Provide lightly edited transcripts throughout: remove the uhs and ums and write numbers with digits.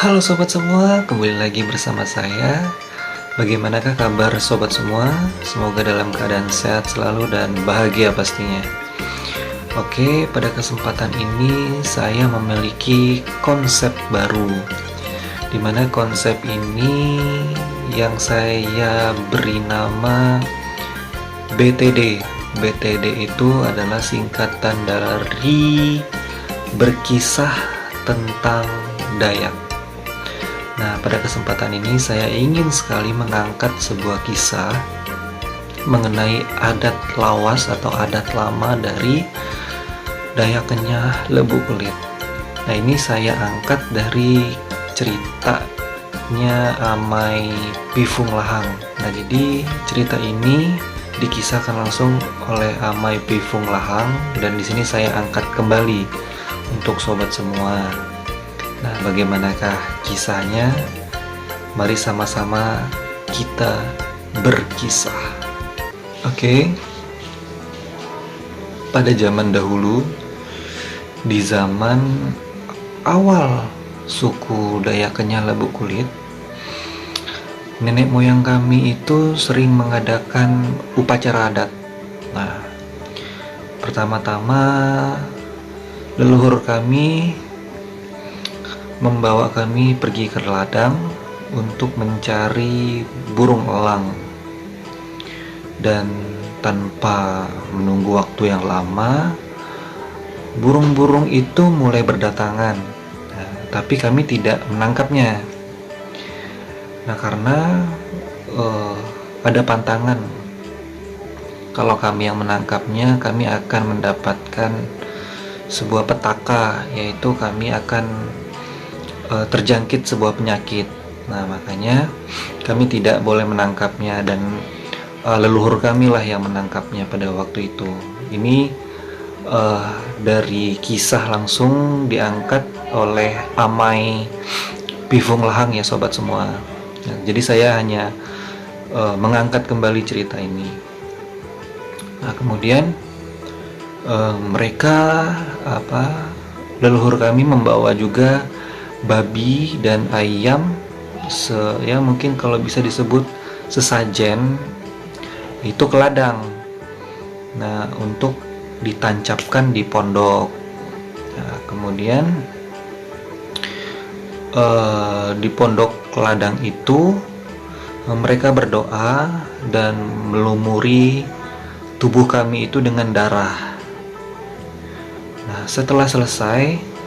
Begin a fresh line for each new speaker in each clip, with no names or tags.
Halo sobat semua, kembali lagi bersama saya. Bagaimanakah kabar sobat semua? Semoga dalam keadaan sehat selalu dan bahagia pastinya. Oke, pada kesempatan ini saya memiliki konsep baru, dimana konsep ini yang saya beri nama BTD. BTD itu adalah singkatan dari berkisah tentang Dayak. Nah, pada kesempatan ini saya ingin sekali mengangkat sebuah kisah mengenai adat lawas atau adat lama dari Dayak Kenyah Lebu Kulit. Nah, ini saya angkat dari ceritanya Amai Pifung Lahang. Nah, jadi cerita ini dikisahkan langsung oleh Amai Pifung Lahang dan di sini saya angkat kembali untuk sobat semua. Nah, bagaimanakah kisahnya? Mari sama-sama kita berkisah. Oke. Pada zaman dahulu, di zaman awal suku Dayak Kenyah Lebu Kulit, nenek moyang kami itu sering mengadakan upacara adat. Nah, pertama-tama leluhur kami membawa kami pergi ke ladang untuk mencari burung elang, dan tanpa menunggu waktu yang lama burung-burung itu mulai berdatangan. Nah, tapi kami tidak menangkapnya. Nah, karena ada pantangan, kalau kami yang menangkapnya kami akan mendapatkan sebuah petaka, yaitu kami akan terjangkit sebuah penyakit. Nah, makanya kami tidak boleh menangkapnya, dan leluhur kami lah yang menangkapnya pada waktu itu. Ini dari kisah langsung diangkat oleh Amai Pifung Lahang ya sobat semua. Nah, jadi saya hanya mengangkat kembali cerita ini. Nah, kemudian mereka leluhur kami membawa juga babi dan ayam, ya mungkin kalau bisa disebut sesajen, itu ke ladang. Nah, untuk ditancapkan di pondok. Nah, kemudian di pondok ladang itu mereka berdoa dan melumuri tubuh kami itu dengan darah. Nah, setelah selesai,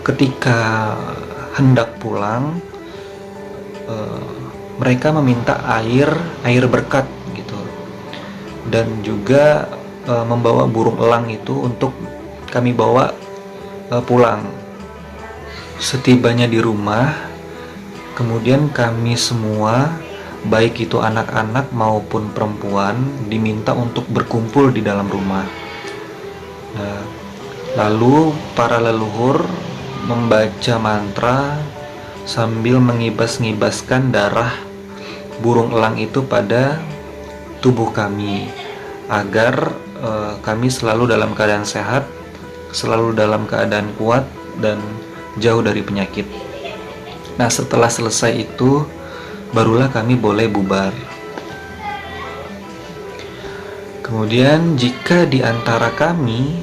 ketika hendak pulang, mereka meminta air berkat gitu, dan juga membawa burung elang itu untuk kami bawa pulang. Setibanya di rumah, kemudian kami semua, baik itu anak-anak maupun perempuan, diminta untuk berkumpul di dalam rumah. Nah, lalu para leluhur membaca mantra sambil mengibas-ngibaskan darah burung elang itu pada tubuh kami, agar kami selalu dalam keadaan sehat, selalu dalam keadaan kuat, dan jauh dari penyakit. Nah, setelah selesai itu barulah kami boleh bubar. Kemudian jika di antara kami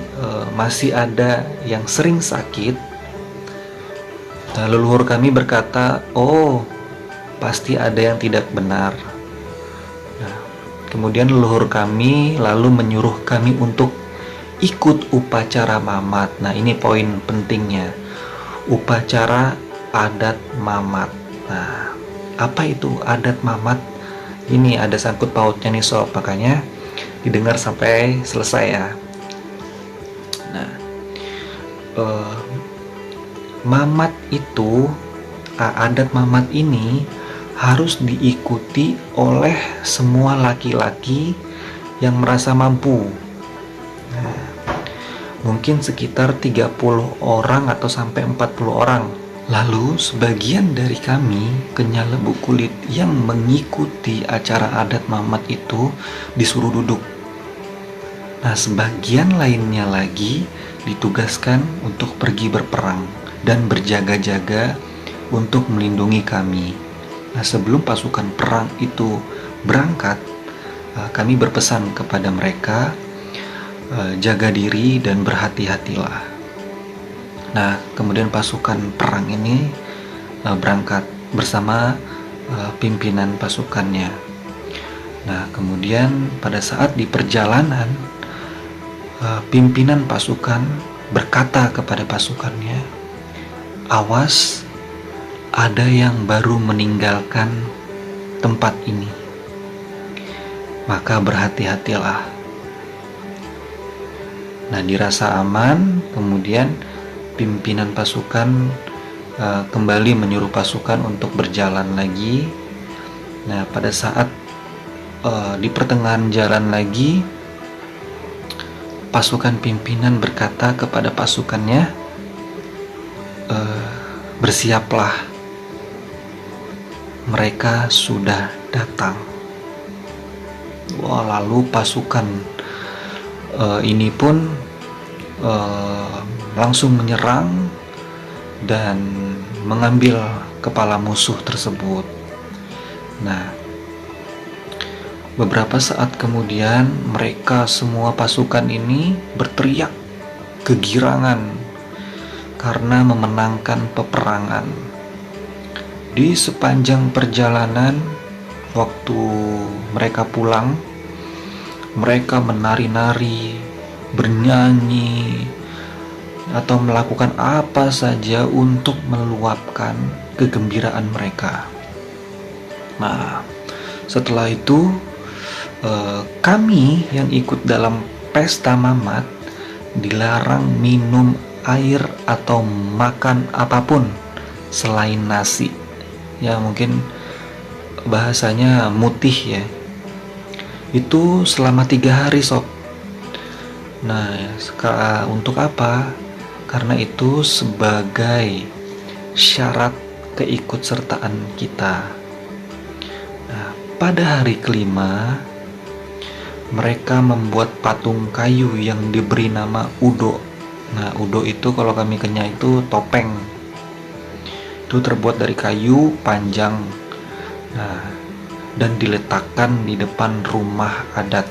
masih ada yang sering sakit, nah, leluhur kami berkata, "Oh, pasti ada yang tidak benar." Nah, kemudian leluhur kami lalu menyuruh kami untuk ikut upacara mamat. Nah, ini poin pentingnya, upacara adat mamat. Nah, apa itu adat mamat? Ini ada sangkut pautnya nih sob, makanya didengar sampai selesai ya. Nah, mamat itu, adat mamat ini harus diikuti oleh semua laki-laki yang merasa mampu. Nah, mungkin sekitar 30 orang atau sampai 40 orang. Lalu sebagian dari kami Kenyah Lebu Kulit yang mengikuti acara adat mamat itu disuruh duduk. Nah, sebagian lainnya lagi ditugaskan untuk pergi berperang dan berjaga-jaga untuk melindungi kami. Nah, sebelum pasukan perang itu berangkat, kami berpesan kepada mereka, jaga diri dan berhati-hatilah. Nah, kemudian pasukan perang ini berangkat bersama pimpinan pasukannya. Nah, kemudian pada saat di perjalanan, pimpinan pasukan berkata kepada pasukannya, "Awas, ada yang baru meninggalkan tempat ini, maka berhati-hatilah." Nah, dirasa aman, kemudian pimpinan pasukan kembali menyuruh pasukan untuk berjalan lagi. Nah, pada saat di pertengahan jalan lagi, pasukan pimpinan berkata kepada pasukannya, "Bersiaplah, mereka sudah datang." Wah, lalu pasukan ini pun langsung menyerang dan mengambil kepala musuh tersebut. Nah, beberapa saat kemudian mereka semua pasukan ini berteriak kegirangan karena memenangkan peperangan. Di sepanjang perjalanan, waktu mereka pulang, mereka menari-nari, bernyanyi, atau melakukan apa saja untuk meluapkan kegembiraan mereka. Nah, setelah itu kami yang ikut dalam pesta Mamat dilarang minum air atau makan apapun selain nasi. Ya, mungkin bahasanya mutih ya. Itu selama 3 hari, sob. Nah, untuk apa? Karena itu sebagai syarat keikutsertaan kita. Nah, pada hari kelima, mereka membuat patung kayu yang diberi nama Udo. Nah, Udo itu kalau kami Kenya itu topeng. Itu terbuat dari kayu panjang. Nah, dan diletakkan di depan rumah adat,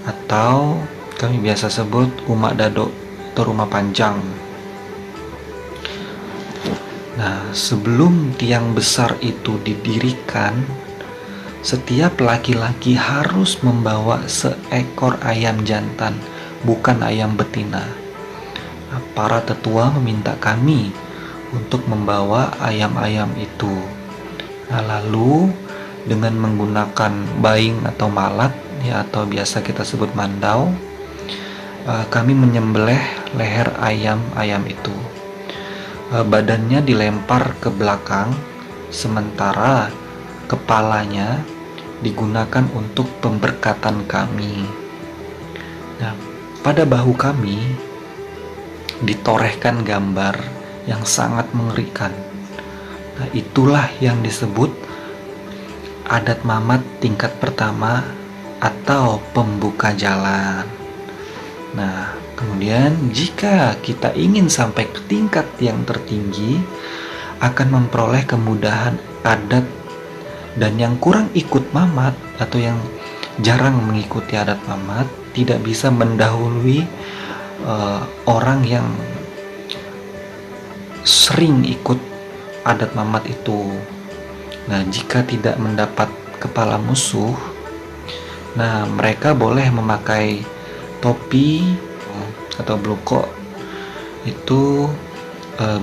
atau kami biasa sebut umak dado atau rumah panjang. Nah, sebelum tiang besar itu didirikan, setiap laki-laki harus membawa seekor ayam jantan, bukan ayam betina. Nah, para tetua meminta kami untuk membawa ayam-ayam itu. Nah, lalu dengan menggunakan baing atau malat, ya, atau biasa kita sebut mandau, kami menyembelih leher ayam itu. Badannya dilempar ke belakang, sementara kepalanya digunakan untuk pemberkatan kami. Nah, pada bahu kami ditorehkan gambar yang sangat mengerikan. Nah, itulah yang disebut adat Mamat tingkat pertama atau pembuka jalan. Nah, kemudian jika kita ingin sampai ke tingkat yang tertinggi, akan memperoleh kemudahan adat, dan yang kurang ikut Mamat atau yang jarang mengikuti adat Mamat tidak bisa mendahului orang yang sering ikut adat Mamat itu. Nah, jika tidak mendapat kepala musuh, nah mereka boleh memakai topi atau bloko. Itu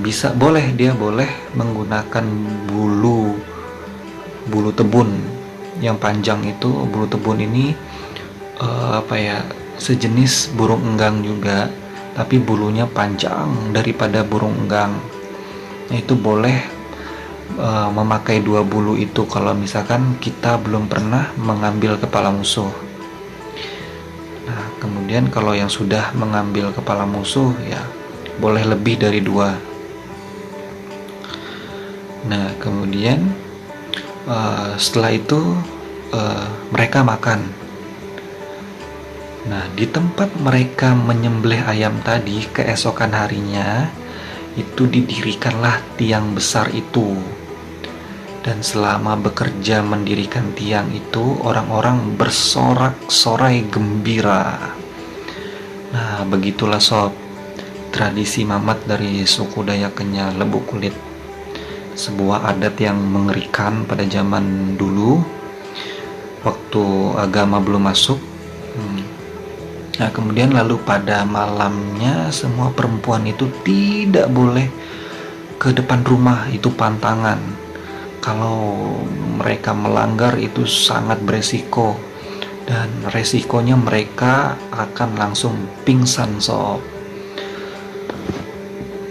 dia boleh menggunakan bulu tebun yang panjang. Itu bulu tebun ini sejenis burung enggang juga, tapi bulunya panjang daripada burung enggang. Nah, itu boleh memakai 2 bulu itu kalau misalkan kita belum pernah mengambil kepala musuh. Nah, kemudian kalau yang sudah mengambil kepala musuh, ya boleh lebih dari 2. Nah, kemudian setelah itu mereka makan. Nah, di tempat mereka menyembelih ayam tadi, keesokan harinya itu didirikanlah tiang besar itu. Dan selama bekerja mendirikan tiang itu, orang-orang bersorak-sorai gembira. Nah, begitulah sob, tradisi Mamat dari suku Dayak Kenya Lebuk Kulit. Sebuah adat yang mengerikan pada zaman dulu, waktu agama belum masuk. Nah, kemudian lalu pada malamnya semua perempuan itu tidak boleh ke depan rumah, itu pantangan. Kalau mereka melanggar itu sangat beresiko, dan resikonya mereka akan langsung pingsan sob.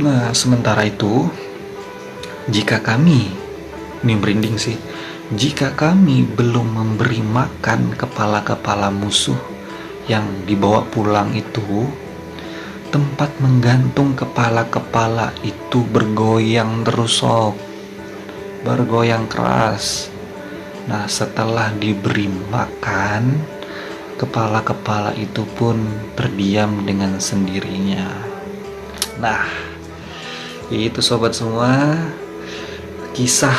Nah, sementara itu jika kami, ini merinding sih, jika kami belum memberi makan kepala-kepala musuh yang dibawa pulang itu, tempat menggantung kepala-kepala itu bergoyang terus sob, bergoyang keras. Nah, setelah diberi makan, kepala-kepala itu pun terdiam dengan sendirinya. Nah, itu sobat semua, kisah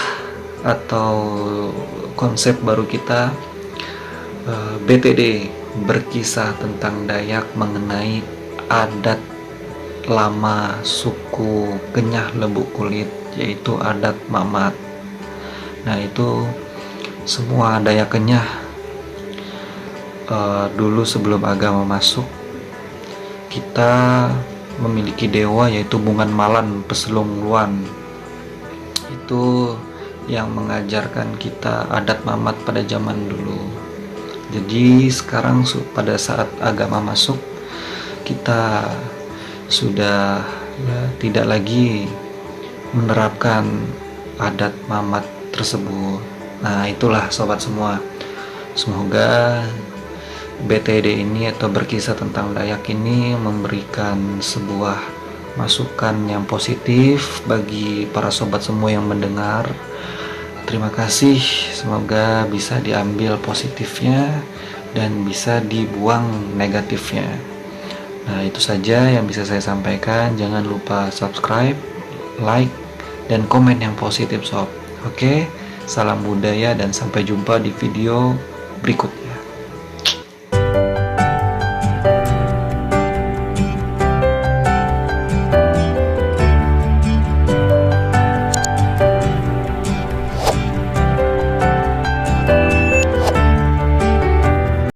atau konsep baru kita, BTD, berkisah tentang Dayak mengenai adat lama suku Kenyah Lebuk Kulit, yaitu adat Mamat. Nah, itu semua Dayak Kenyah dulu sebelum agama masuk, kita memiliki dewa yaitu Bungan Malan Peselung Luan. Itu yang mengajarkan kita adat Mamat pada zaman dulu. Jadi sekarang pada saat agama masuk, kita sudah tidak lagi menerapkan adat Mamat tersebut. Nah, itulah sobat semua, semoga BTD ini atau berkisah tentang Dayak ini memberikan sebuah masukan yang positif bagi para sobat semua yang mendengar. Terima kasih, semoga bisa diambil positifnya dan bisa dibuang negatifnya. Nah, itu saja yang bisa saya sampaikan. Jangan lupa subscribe, like, dan komen yang positif sob. Oke, salam budaya dan sampai jumpa di video berikut.